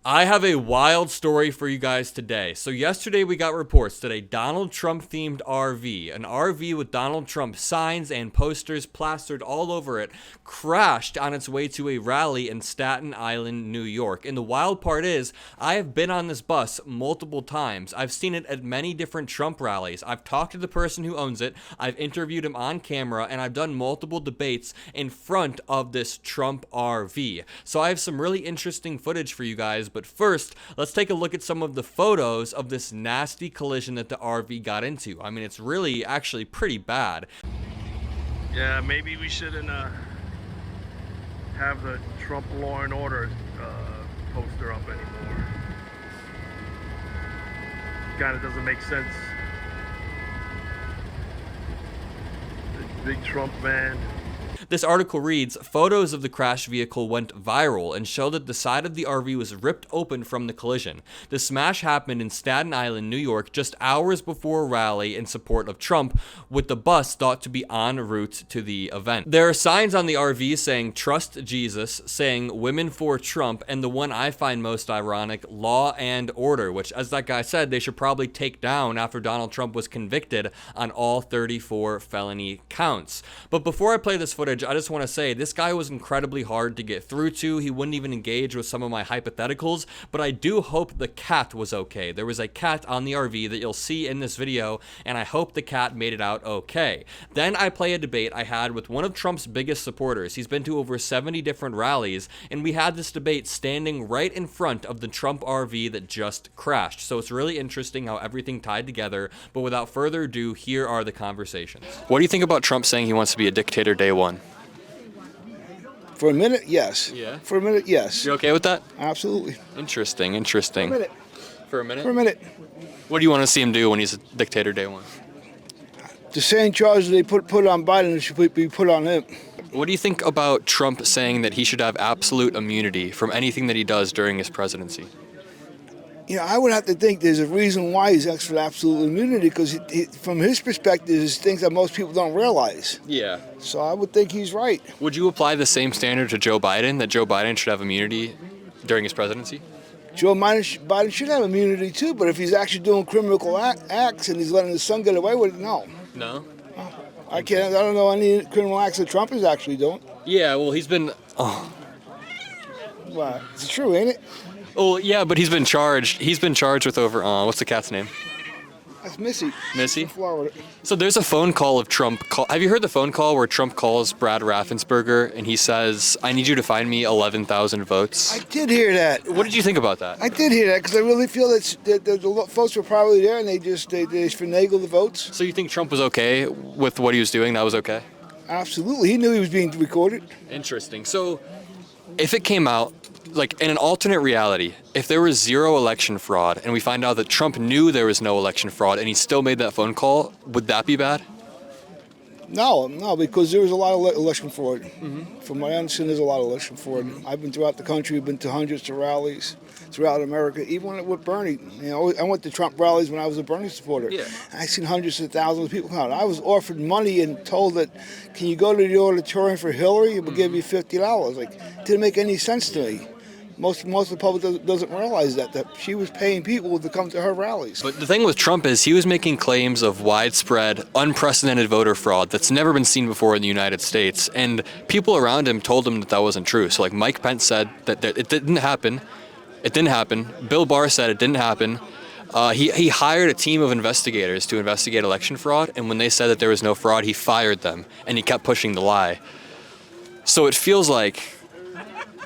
I have a wild story for you guys today. So yesterday we got reports that a Donald Trump themed RV, an RV with Donald Trump signs and posters plastered all over it, crashed on its way to a rally in Staten Island, New York. And the wild part is, I have been on this bus multiple times. I've seen it at many different Trump rallies. I've talked to the person who owns it, I've interviewed him on camera, and I've done multiple debates in front of this Trump RV. So I have some really interesting footage for you guys. But first, let's take a look at some of the photos of this nasty collision that the RV got into. I mean, it's really actually pretty bad. Yeah, maybe we shouldn't have the Trump Law and Order poster up anymore. Kind of doesn't make sense. The big Trump van. This article reads, photos of the crashed vehicle went viral and showed that the side of the RV was ripped open from the collision. The smash happened in Staten Island, New York, just hours before a rally in support of Trump, with the bus thought to be en route to the event. There are signs on the RV saying, "Trust Jesus," saying, "Women for Trump," and the one I find most ironic, "Law and Order," which, as that guy said, they should probably take down after Donald Trump was convicted on all 34 felony counts. But before I play this footage, I just want to say this guy was incredibly hard to get through to. He wouldn't even engage with some of my hypotheticals, but I do hope the cat was okay. There was a cat on the RV that you'll see in this video, and I hope the cat made it out okay. Then I play a debate I had with one of Trump's biggest supporters. He's been to over 70 different rallies, and we had this debate standing right in front of the Trump RV that just crashed. So it's really interesting how everything tied together, but without further ado, here are the conversations. What do you think about Trump saying he wants to be a dictator day one? For a minute, yes. Yeah? For a minute, yes. You okay with that? Absolutely. Interesting. For a minute. For a minute? For a minute. What do you want to see him do when he's a dictator day one? The same charges they put on Biden should be put on him. What do you think about Trump saying that he should have absolute immunity from anything that he does during his presidency? You know, I would have to think there's a reason why he's asked for absolute immunity, because from his perspective, there's things that most people don't realize. Yeah. So I would think he's right. Would you apply the same standard to Joe Biden, that Joe Biden should have immunity during his presidency? Joe Biden should have immunity too, but if he's actually doing criminal acts and he's letting his son get away with it, no. No? I don't know any criminal acts that Trump is actually doing. Yeah, well, he's been... Oh. Well, it's true, ain't it? Oh, yeah, but he's been charged. He's been charged with over... what's the cat's name? That's Missy. Missy? From Florida. So there's a phone call of Trump. Have you heard the phone call where Trump calls Brad Raffensperger and he says, "I need you to find me 11,000 votes"? I did hear that. What did you think about that? I did hear that because I really feel that the votes were probably there and they finagled the votes. So you think Trump was okay with what he was doing? That was okay? Absolutely. He knew he was being recorded. Interesting. So if it came out, like in an alternate reality, if there was zero election fraud and we find out that Trump knew there was no election fraud and he still made that phone call, would that be bad? No, because there was a lot of election fraud. Mm-hmm. From my understanding, there's a lot of election fraud. Mm-hmm. I've been throughout the country, been to hundreds of rallies throughout America, even with Bernie. You know, I went to Trump rallies when I was a Bernie supporter. Yeah. I seen hundreds of thousands of people come out. I was offered money and told that, can you go to the auditorium for Hillary? We'll give you $50. Like, it didn't make any sense to me. Most of the public doesn't realize that she was paying people to come to her rallies. But the thing with Trump is he was making claims of widespread, unprecedented voter fraud that's never been seen before in the United States. And people around him told him that that wasn't true. So like Mike Pence said that it didn't happen. It didn't happen. Bill Barr said it didn't happen. He hired a team of investigators to investigate election fraud. And when they said that there was no fraud, he fired them. And he kept pushing the lie. So it feels like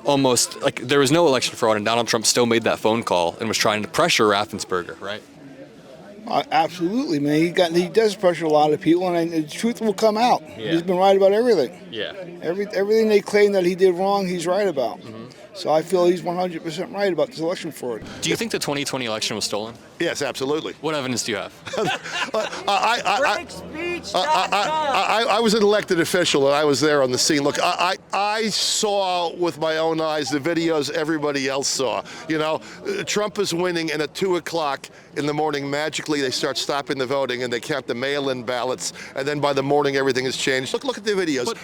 almost like there was no election fraud and Donald Trump still made that phone call and was trying to pressure Raffensperger, right? Absolutely, man. He does pressure a lot of people, and the truth will come out. Yeah. He's been right about everything. Yeah. Everything they claim that he did wrong, he's right about. Mm-hmm. So I feel he's 100% right about this election fraud. Do you think the 2020 election was stolen? Yes, absolutely. What evidence do you have? I was an elected official and I was there on the scene. Look, I saw with my own eyes the videos everybody else saw. You know, Trump is winning, and at 2 o'clock in the morning, magically they start stopping the voting and they count the mail-in ballots, and then by the morning everything has changed. Look at the videos. But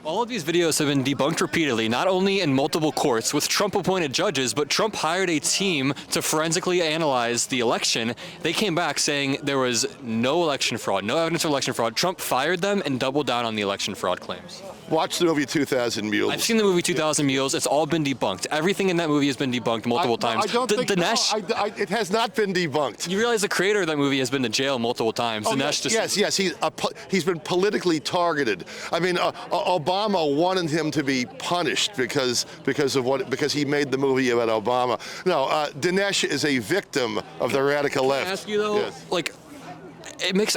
all of these videos have been debunked repeatedly, not only in multiple courts with Trump-appointed judges, but Trump hired a team to forensically analyze the election. They came back saying there was no election fraud, no evidence of election fraud. Trump fired them and doubled down on the election fraud claims. Watch the movie 2000 Mules. I've seen the movie 2000 Mules. It's all been debunked. Everything in that movie has been debunked multiple times. I don't think it has not been debunked. You realize the creator of that movie has been to jail multiple times. Oh, yes. He's been politically targeted. I mean, Obama wanted him to be punished because he made the movie about Obama. No, Dinesh is a victim of the radical left. Can I ask you though, like, it makes.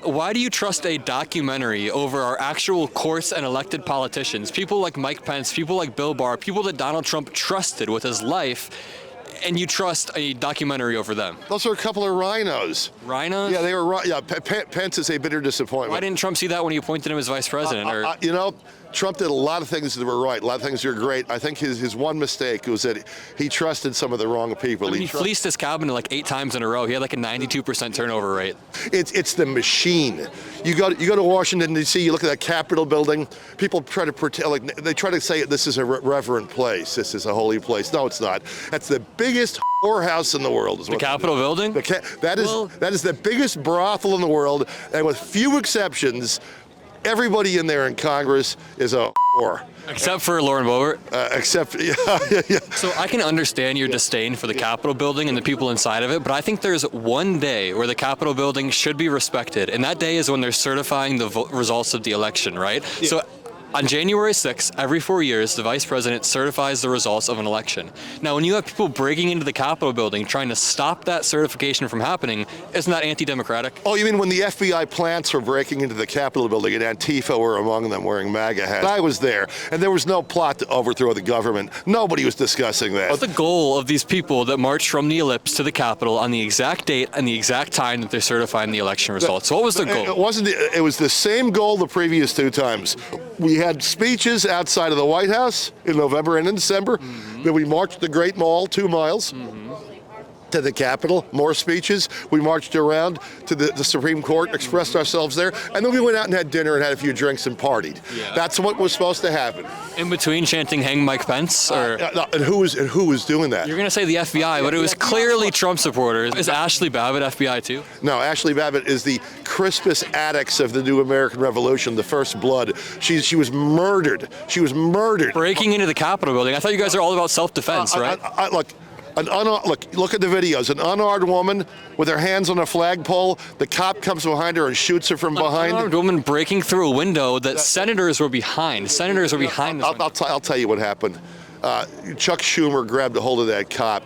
Why do you trust a documentary over our actual courts and elected politicians? People like Mike Pence, people like Bill Barr, people that Donald Trump trusted with his life, and you trust a documentary over them? Those are a couple of rhinos. Rhinos? Yeah, they were. Yeah, Pence is a bitter disappointment. Why didn't Trump see that when he appointed him as vice president? You know, Trump did a lot of things that were right. A lot of things that were great. I think his one mistake was that he trusted some of the wrong people. I mean, he fleeced his cabinet like 8 times in a row. He had like a 92% turnover rate. It's the machine. You go to Washington D.C. You look at that Capitol building. People try to pretend like they try to say this is a reverent place. This is a holy place. No, it's not. That's the biggest whorehouse in the world. The Capitol building? That is the biggest brothel in the world, and with few exceptions, everybody in there in Congress is a whore. Except for Lauren Boebert? Yeah. So I can understand your disdain for the Capitol building and the people inside of it, but I think there's one day where the Capitol building should be respected, and that day is when they're certifying the results of the election, right? Yeah. So on January 6th, every 4 years, the vice president certifies the results of an election. Now, when you have people breaking into the Capitol building trying to stop that certification from happening, isn't that anti-democratic? Oh, you mean when the FBI plants were breaking into the Capitol building and Antifa were among them wearing MAGA hats? I was there, and there was no plot to overthrow the government. Nobody was discussing that. What's the goal of these people that marched from the ellipse to the Capitol on the exact date and the exact time that they're certifying the election results? So what was the goal? It was the same goal the previous 2 times. We had speeches outside of the White House in November and in December. Mm-hmm. Then we marched the Great Mall 2 miles. Mm-hmm. To the Capitol, more speeches. We marched around to the Supreme Court, expressed ourselves there, and then we went out and had dinner and had a few drinks and partied. Yeah. That's what was supposed to happen. In between chanting "Hang Mike Pence," or and who was doing that? You're gonna say the FBI, but it was clearly Trump supporters. Is Ashli Babbitt FBI too? No, Ashli Babbitt is the Crispus Attucks of the new American Revolution, the first blood. She was murdered. She was murdered. Breaking into the Capitol building. I thought you guys are all about self-defense, right? Look at the videos. An unarmed woman with her hands on a flagpole. The cop comes behind her and shoots her from behind. An unarmed woman breaking through a window that senators were behind. Senators were behind. I'll tell you what happened. Chuck Schumer grabbed a hold of that cop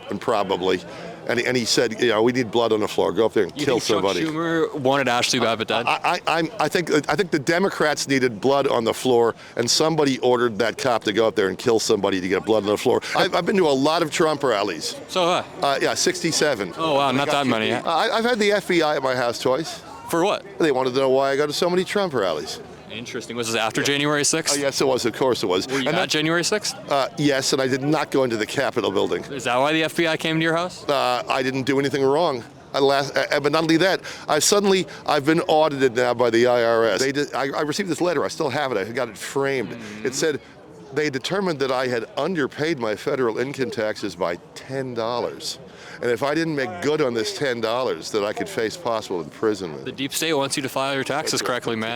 and he said, we need blood on the floor. Go up there and kill somebody. Chuck Schumer wanted Ashli Babbitt dead? I think the Democrats needed blood on the floor, and somebody ordered that cop to go up there and kill somebody to get blood on the floor. I've been to a lot of Trump rallies. So yeah, 67. Oh wow, not that many. I've had the FBI at my house twice. For what? They wanted to know why I go to so many Trump rallies. Interesting. Was this after January 6th? Oh, yes, it was. Of course it was. Were you at January 6th? Yes, and I did not go into the Capitol building. Is that why the FBI came to your house? I didn't do anything wrong. But not only that, I've been audited now by the IRS. I received this letter. I still have it. I got it framed. Mm-hmm. It said they determined that I had underpaid my federal income taxes by $10. And if I didn't make good on this $10, that I could face possible imprisonment. The deep state wants you to file your taxes correctly, man.